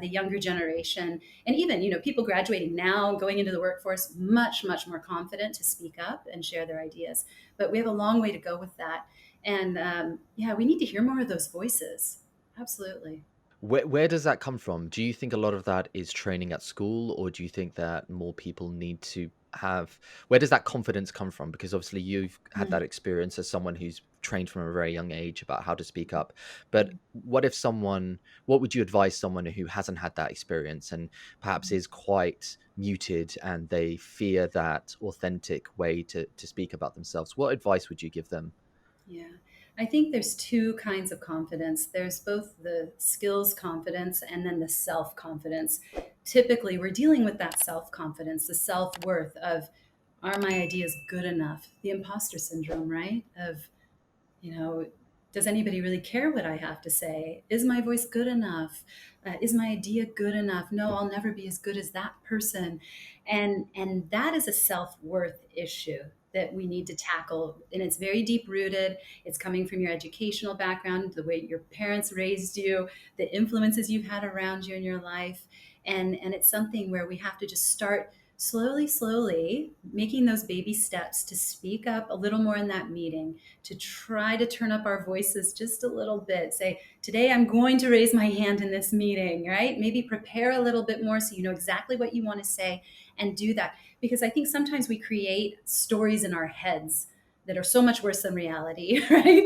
the younger generation, and even, people graduating now, going into the workforce, much, much more confident to speak up and share their ideas. But we have a long way to go with that. And yeah, we need to hear more of those voices. Absolutely. Where does that come from? Do you think a lot of that is training at school, or do you think that more people need to have, where does that confidence come from? Because obviously you've had that Mm. experience as someone who's trained from a very young age about how to speak up. But what would you advise someone who hasn't had that experience and perhaps is quite muted and they fear that authentic way to speak about themselves? What advice would you give them? Yeah. I think there's two kinds of confidence. There's both the skills confidence and then the self confidence. Typically, we're dealing with that self confidence, the self worth of, are my ideas good enough? The imposter syndrome, right? Of, you know, does anybody really care what I have to say? Is my voice good enough? Is my idea good enough? No, I'll never be as good as that person. And that is a self-worth issue that we need to tackle. And it's very deep rooted. It's coming from your educational background, the way your parents raised you, the influences you've had around you in your life. And it's something where we have to just start slowly making those baby steps to speak up a little more in that meeting, to try to turn up our voices just a little bit. Say, today I'm going to raise my hand in this meeting, right? Maybe prepare a little bit more so you know exactly what you want to say, and do that. Because I think sometimes we create stories in our heads that are so much worse than reality, right?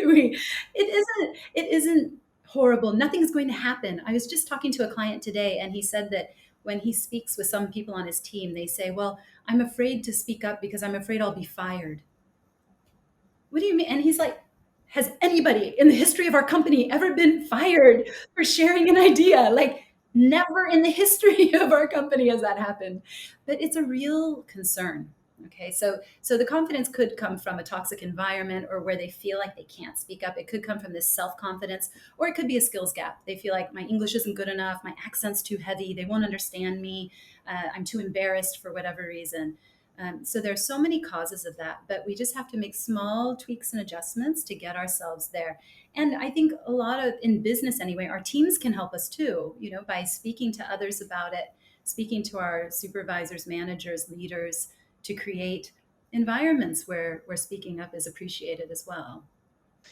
It isn't horrible. Nothing's going to happen. I was just talking to a client today, and he said that when he speaks with some people on his team, they say, well, I'm afraid to speak up because I'm afraid I'll be fired. What do you mean? And he's like, has anybody in the history of our company ever been fired for sharing an idea? Like, never in the history of our company has that happened. But it's a real concern. Okay, so the confidence could come from a toxic environment or where they feel like they can't speak up. It could come from this self-confidence, or it could be a skills gap. They feel like my English isn't good enough, my accent's too heavy, they won't understand me, I'm too embarrassed for whatever reason. So there's so many causes of that, but we just have to make small tweaks and adjustments to get ourselves there. And I think a lot of, in business anyway, our teams can help us too, by speaking to others about it, speaking to our supervisors, managers, leaders, to create environments where speaking up is appreciated as well.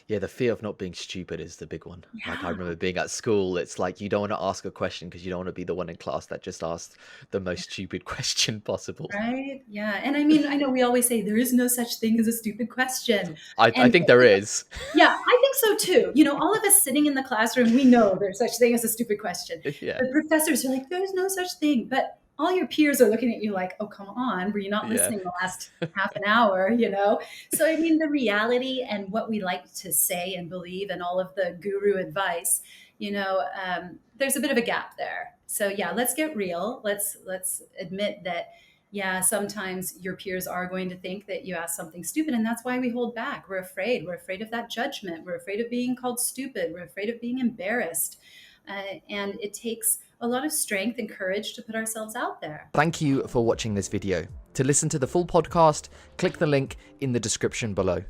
Yeah, the fear of not being stupid is the big one. Like I Yeah. remember being at school, it's like you don't want to ask a question because you don't want to be the one in class that just asked the most stupid question possible. Right. Yeah. And I mean, I know we always say there is no such thing as a stupid question. I And think there is. yeah, I think so too. All of us sitting in the classroom, we know there's such thing as a stupid question. Yeah, The professors are like, there's no such thing. But all your peers are looking at you like, oh, come on, were you not yeah. listening the last half an hour? So, I mean, the reality and what we like to say and believe and all of the guru advice, there's a bit of a gap there. So yeah, let's get real. Let's admit that, yeah, sometimes your peers are going to think that you asked something stupid, and that's why we hold back. We're afraid. We're afraid of that judgment. We're afraid of being called stupid. We're afraid of being embarrassed. And it takes a lot of strength and courage to put ourselves out there. Thank you for watching this video. To listen to the full podcast, click the link in the description below.